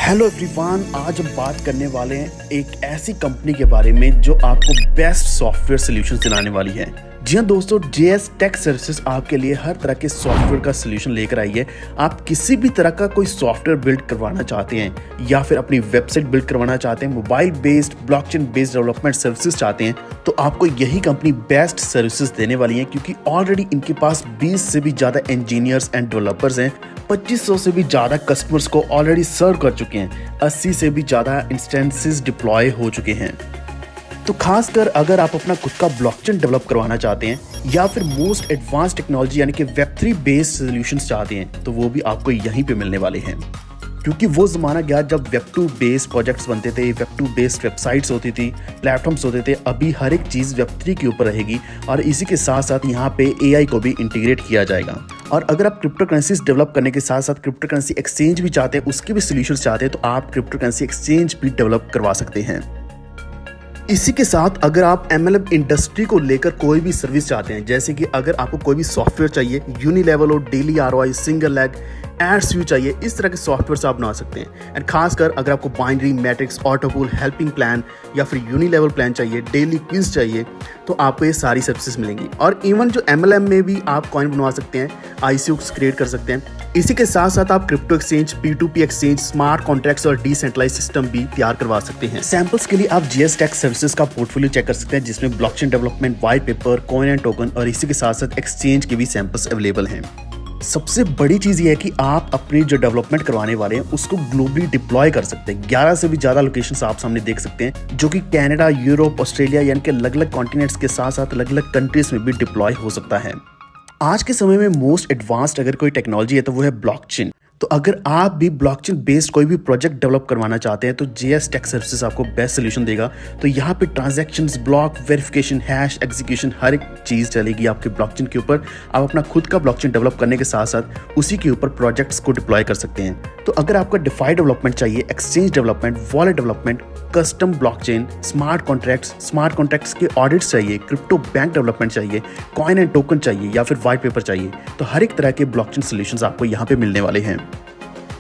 Hello everyone, आज हम बात करने वाले हैं एक ऐसी कंपनी के बारे में जो आपको बेस्ट सॉफ्टवेयर सॉल्यूशंस दिलाने वाली है। जी हाँ दोस्तों, JS टेक सर्विसेज आपके लिए हर तरह के सॉफ्टवेयर का सॉल्यूशन लेकर आई है। आप किसी भी तरह का कोई सॉफ्टवेयर बिल्ड करवाना चाहते हैं या फिर अपनी वेबसाइट बिल्ड करवाना चाहते हैं, mobile based blockchain based development services चाहते हैं, तो आपको यही कंपनी बेस्ट सर्विसेज देने वाली है, क्योंकि ऑलरेडी इनके पास 20 से भी ज़्यादा इंजीनियर्स एंड डेवलपर्स हैं। 2500 से भी ज़्यादा कस्टमर्स को ऑलरेडी सर्व कर चुके हैं। 80 से भी ज़्यादा इंस्टेंसेस डिप्लॉय हो चुके हैं। तो खासकर अगर आप अपना खुद का ब्लॉकचेन डेवलप करवाना चाहते हैं या फिर मोस्ट एडवांस टेक्नोलॉजी यानी कि वेब3 बेस्ड सॉल्यूशंस चाहते हैं, तो वो भी आपको यहीं पे मिलने वाले हैं। क्योंकि वो ज़माना गया जब वेब2 बेस्ड प्रोजेक्ट्स बनते थे, वेब2 बेस्ड वेबसाइट्स होती थी, प्लेटफॉर्म्स होते थे। अभी हर एक चीज़ वेब3 के ऊपर रहेगी और इसी के साथ साथ यहाँ पे AI को भी इंटीग्रेट किया जाएगा। और अगर आप क्रिप्टो करेंसीज डेवलप करने के साथ साथ क्रिप्टो करेंसी एक्सचेंज भी चाहते हैं, उसके भी सॉल्यूशंस चाहते हैं, तो आप क्रिप्टो करेंसी एक्सचेंज भी डेवलप करवा सकते हैं। इसी के साथ अगर आप MLM इंडस्ट्री को लेकर कोई भी सर्विस चाहते हैं, जैसे कि अगर आपको कोई भी सॉफ्टवेयर चाहिए, यूनिलेवल हो, daily ROI, single leg, ads view चाहिए, इस तरह के सॉफ्टवेयर आप बना सकते हैं। एंड खासकर अगर आपको binary, matrix, autopool, helping plan या फिर यूनिलेवल प्लान चाहिए, डेली क्विज चाहिए, तो आपको ये सारी सर्विसेज मिलेंगी। और इवन जो MLM में भी आप कॉइन बनवा सकते हैं, ICOs क्रिएट कर सकते हैं। इसी के साथ साथ आप crypto exchange, P2P exchange, smart contracts और डिसेंट्रलाइज सिस्टम भी तैयार करवा सकते हैं। सैंपल्स के लिए आप JS टेक सर्विसेज का पोर्टफोलियो चेक कर सकते हैं, जिसमें blockchain development, white paper, coin and token और इसी के साथ साथ एक्सचेंज के भी सैंपल्स अवेलेबल हैं। सबसे बड़ी चीज़ ये है कि आप अपनी जो डेवलपमेंट करवाने वाले हैं उसको ग्लोबली डिप्लॉय कर सकते हैं। 11 से भी ज़्यादा लोकेशंस आप सामने देख सकते हैं, जो कि कनाडा, यूरोप, ऑस्ट्रेलिया यानी कि अलग अलग कॉन्टिनेंट्स के साथ साथ अलग अलग कंट्रीज में भी डिप्लॉय हो सकता है। आज के समय में मोस्ट एडवांस्ड अगर कोई टेक्नोलॉजी है तो वो है ब्लॉकचेन। तो अगर आप भी ब्लॉकचेन बेस्ड कोई भी प्रोजेक्ट डेवलप करवाना चाहते हैं, तो JS टेक सर्विसेज आपको बेस्ट सोल्यूशन देगा। तो यहाँ पे transactions, block, verification, hash, execution, हर एक चीज़ चलेगी आपके ब्लॉकचेन के ऊपर। आप अपना खुद का ब्लॉकचेन डेवलप करने के साथ साथ उसी के ऊपर प्रोजेक्ट्स को डिप्लॉय कर सकते हैं। तो अगर आपका डिफाई डेवलपमेंट चाहिए, exchange development, wallet development, custom blockchain, smart contracts के ऑडिट्स चाहिए, क्रिप्टो बैंक डेवलपमेंट चाहिए, कॉइन एंड टोकन चाहिए या फिर व्हाइट पेपर चाहिए, तो हर एक तरह के ब्लॉकचेन सॉल्यूशंस आपको यहाँ पे मिलने वाले हैं।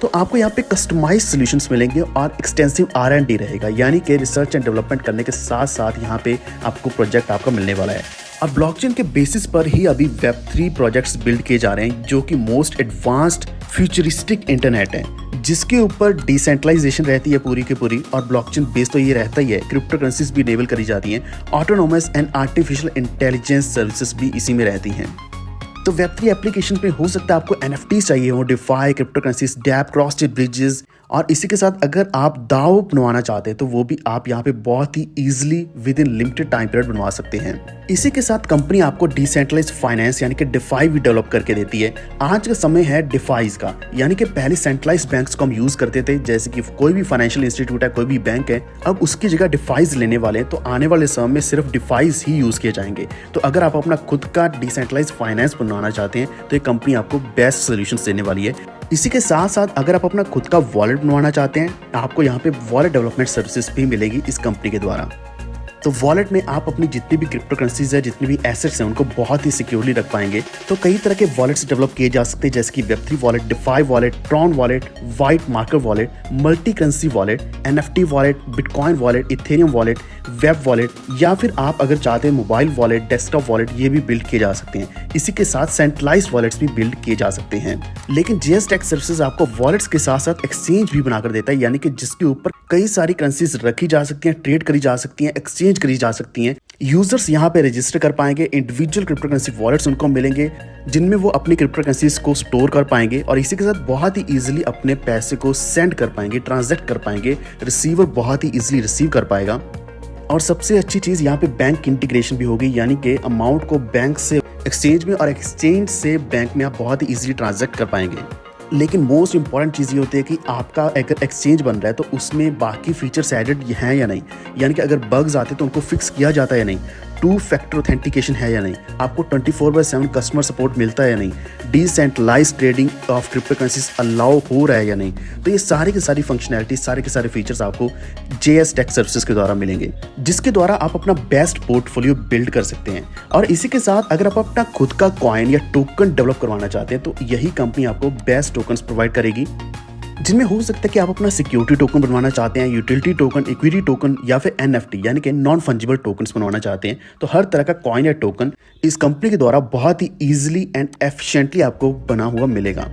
तो आपको यहाँ पे कस्टमाइज सॉल्यूशंस मिलेंगे और एक्सटेंसिव R&D रहेगा, यानी कि रिसर्च एंड डेवलपमेंट करने के साथ साथ यहाँ पे आपको प्रोजेक्ट आपका मिलने वाला है। और ब्लॉकचेन के बेसिस पर ही अभी वेब3 प्रोजेक्ट्स बिल्ड किए जा रहे हैं, जो कि मोस्ट एडवांस्ड फ्यूचरिस्टिक इंटरनेट है, जिसके ऊपर डिसेंट्रलाइजेशन रहती है पूरी की पूरी। और ब्लॉकचेन बेस तो ये रहता ही है, क्रिप्टो करेंसीज भी इनेबल करी जाती हैं, autonomous and artificial intelligence services भी इसी में रहती हैं। तो वेब3 एप्लीकेशन पे हो सकता है आपको NFTs चाहिए हो, DeFi, crypto currencies, dapp, cross chain bridges, और इसी के साथ अगर आप DAO बनवाना चाहते हैं तो वो भी आप यहाँ पे बहुत ही easily within limited time period बनवा सकते हैं। इसी के साथ कंपनी आपको डिसेंट्रलाइज्ड फाइनेंस यानी कि डिफाई भी डेवलप करके देती है। आज का समय है डिफाइज का, यानी कि पहले सेंट्रलाइज्ड बैंक्स को हम यूज करते थे, जैसे कि कोई भी फाइनेंशियल इंस्टीट्यूट है, कोई भी बैंक है, अब उसकी जगह डिफाइज लेने वाले हैं। तो आने वाले समय में सिर्फ डिफाइज ही यूज किए जाएंगे। तो अगर आप अपना खुद का डिसेंट्रलाइज्ड फाइनेंस बनवाना चाहते हैं तो ये कंपनी आपको बेस्ट सोल्यूशन देने वाली है। इसी के साथ साथ अगर आप अपना खुद का वॉलेट बनवाना चाहते हैं, आपको यहाँ पे वॉलेट डेवलपमेंट सर्विसेज भी मिलेगी इस कंपनी के द्वारा। तो वॉलेट में आप अपनी जितनी भी क्रिप्टो करेंसीज है, जितनी भी एसेट्स हैं, उनको बहुत ही सिक्योरली रख पाएंगे। तो कई तरह के वॉलेट्स डेवलप किए जा सकते हैं, जैसे कि वेब3 wallet, DeFi wallet, Tron wallet, white marker wallet, multi currency wallet, NFT wallet, bitcoin wallet, Ethereum wallet, web wallet, या फिर आप अगर चाहते हैं मोबाइल वॉलेट, डेस्कटॉप वॉलेट, ये भी बिल्ड किए जा सकते हैं। इसी के साथ सेंट्रलाइज्ड वॉलेट्स भी बिल्ड किए जा सकते हैं। लेकिन JS टेक सर्विसेज आपको वॉलेट्स के साथ साथ एक्सचेंज भी बनाकर देता है, यानी कि जिसके ऊपर कई सारी करेंसीज रखी जा सकती हैं, ट्रेड करी जा सकती हैं, एक्सचेंज करी जा सकती हैं। यूजर्स यहाँ पे रजिस्टर कर पाएंगे, इंडिविजुअल क्रिप्टो करेंसी वॉलेट्स उनको मिलेंगे, जिनमें वो अपनी क्रिप्टो करेंसीज को स्टोर कर पाएंगे और इसी के साथ बहुत ही इजीली अपने पैसे को सेंड कर पाएंगे, ट्रांजैक्ट कर पाएंगे। रिसीवर बहुत ही इजीली रिसीव कर पाएगा। और सबसे अच्छी चीज़ यहाँ पे बैंक इंटीग्रेशन भी होगी, यानी कि अमाउंट को बैंक से एक्सचेंज में और एक्सचेंज से बैंक में आप बहुत ही इजीली ट्रांजैक्ट कर पाएंगे। लेकिन मोस्ट इंपॉर्टेंट चीज़ ये होती है कि आपका अगर एक्सचेंज बन रहा है तो उसमें बाकी फीचर्स एडेड हैं या नहीं, यानी कि अगर बग्स आते तो उनको फिक्स किया जाता है या नहीं, 2 फैक्टर ऑथेंटिकेशन है या नहीं, आपको 24/7 कस्टमर सपोर्ट मिलता है या नहीं, decentralised trading of crypto currencies allow हो रहा है या नहीं। तो ये सारी की सारी फंक्शनैलिटी, सारे के सारे फीचर्स आपको JS टेक सर्विसेज के द्वारा मिलेंगे, जिसके द्वारा आप अपना बेस्ट पोर्टफोलियो बिल्ड कर सकते हैं। और इसी के साथ अगर आप अपना खुद का कॉइन या टोकन डेवलप करवाना चाहते हैं तो यही कंपनी आपको बेस्ट टोकन्स प्रोवाइड करेगी। जिनमें हो सकता है कि आप अपना सिक्योरिटी टोकन बनवाना चाहते हैं, यूटिलिटी टोकन, इक्विटी टोकन या फिर एनएफटी यानी कि नॉन फंजिबल टोकन्स बनवाना चाहते हैं। तो हर तरह का कॉइन या टोकन इस कंपनी के द्वारा बहुत ही ईजिली एंड एफिशिएंटली आपको बना हुआ मिलेगा।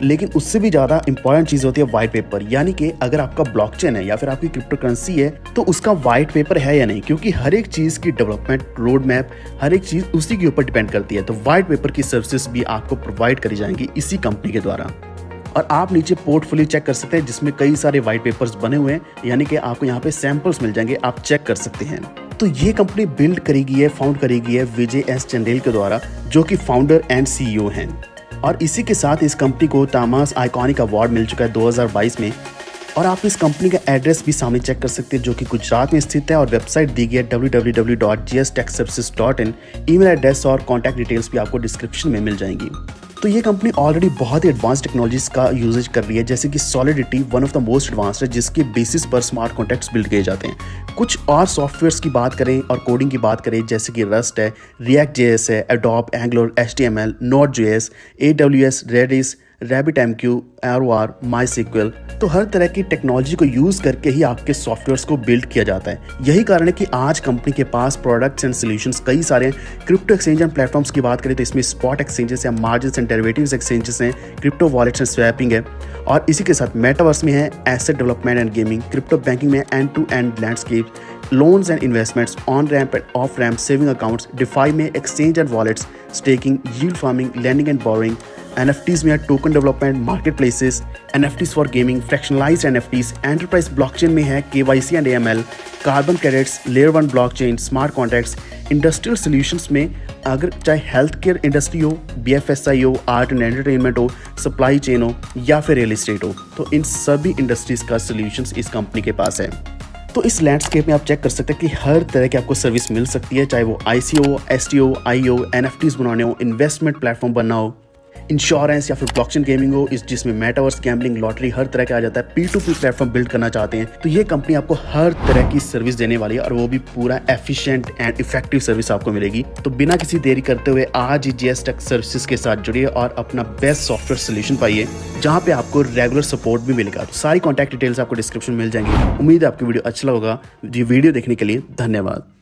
लेकिन उससे भी ज़्यादा इंपॉर्टेंट चीज़ होती है वाइट पेपर, यानी कि अगर आपका ब्लॉकचेन है या फिर आपकी क्रिप्टो करेंसी है तो उसका वाइट पेपर है या नहीं, क्योंकि हर एक चीज़ की डेवलपमेंट रोड मैप हर एक चीज़ उसी के ऊपर डिपेंड करती है। तो वाइट पेपर की सर्विसेज भी आपको प्रोवाइड करी जाएंगी इसी कंपनी के द्वारा। और आप नीचे पोर्टफोलियो चेक कर सकते हैं जिसमें कई सारे वाइट पेपर्स बने हुए हैं, यानी कि आपको यहाँ पे सैंपल्स मिल जाएंगे, आप चेक कर सकते हैं। तो ये कंपनी बिल्ड करेगी है, फाउंड करेगी है विजय एस चंदेल के द्वारा, जो कि फाउंडर एंड सीईओ हैं। और इसी के साथ इस कंपनी को थॉमस आइकॉनिक अवार्ड मिल चुका है 2022 में। और आप इस कंपनी का एड्रेस भी सामने चेक कर सकते हैं, जो कि गुजरात में स्थित है, और वेबसाइट दी गई है www.gstechservices.in। ईमेल एड्रेस और कॉन्टैक्ट डिटेल्स भी आपको डिस्क्रिप्शन में मिल जाएंगी। तो ये कंपनी ऑलरेडी बहुत ही एडवांस टेक्नोलॉजीज का यूजेज कर रही है, जैसे कि solidity one of the most advanced है, जिसके बेसिस पर स्मार्ट कॉन्ट्रैक्ट्स बिल्ड किए जाते हैं। कुछ और सॉफ्टवेयर्स की बात करें और कोडिंग की बात करें, जैसे कि रस्ट है, रिएक्ट जेएस है, adobe, angular, HTML, Node.js, AWS, Redis, RabbitMQ, ROR, MySQL। तो हर तरह की टेक्नोलॉजी को यूज़ करके ही आपके सॉफ्टवेयर्स को बिल्ड किया जाता है। यही कारण है कि आज कंपनी के पास प्रोडक्ट्स एंड सॉल्यूशंस कई सारे हैं। क्रिप्टो एक्सचेंज एंड प्लेटफॉर्म्स की बात करें तो इसमें स्पॉट एक्सचेंजेस हैं, मार्जिन्स एंड डेरिवेटिव्स एक्सचेंजेस हैं, क्रिप्टो वॉलेट्स एंड स्वैपिंग है, और इसी के साथ मेटावर्स में है asset development and gaming, crypto banking में end to end landscape, loans and investments, on ramp and off ramp saving accounts, DeFi में exchange and wallets, staking, yield farming, lending and borrowing, NFTs में है token development, market places, NFTs for gaming, fractionalised NFTs, enterprise blockchain में है KYC and AML, carbon credits, layer 1 blockchain, smart contracts, industrial solutions में अगर चाहे health care industry हो, BFSI हो, art and entertainment हो, सप्लाई चेन हो या फिर रियल एस्टेट हो, तो इन सभी इंडस्ट्रीज का सॉल्यूशंस इस कंपनी के पास है। तो इस लैंडस्केप में आप चेक कर सकते हैं कि हर तरह की आपको सर्विस मिल सकती है, चाहे वो ICO, STO, IO, NFTs बनाने हो, इन्वेस्टमेंट प्लेटफॉर्म बनना हो, इंश्योरेंस या फिर ब्लॉकचेन गेमिंग हो, इस जिसमें मेटावर्स, गैम्बलिंग, लॉटरी हर तरह का आ जाता है। P2P प्लेटफॉर्म बिल्ड करना चाहते हैं तो ये कंपनी आपको हर तरह की सर्विस देने वाली है, और वो भी पूरा एफिशिएंट एंड इफेक्टिव सर्विस आपको मिलेगी। तो बिना किसी देरी करते हुए आज ही GS टेक सर्विसेज के साथ जुड़िए और अपना बेस्ट सॉफ्टवेयर सोल्यूशन पाइए, जहाँ पे आपको रेगुलर सपोर्ट भी मिलेगा। तो सारी कॉन्टैक्ट डिटेल्स आपको डिस्क्रिप्शन में मिल जाएंगी। उम्मीद है आपकी वीडियो अच्छा लगा। ये वीडियो देखने के लिए धन्यवाद।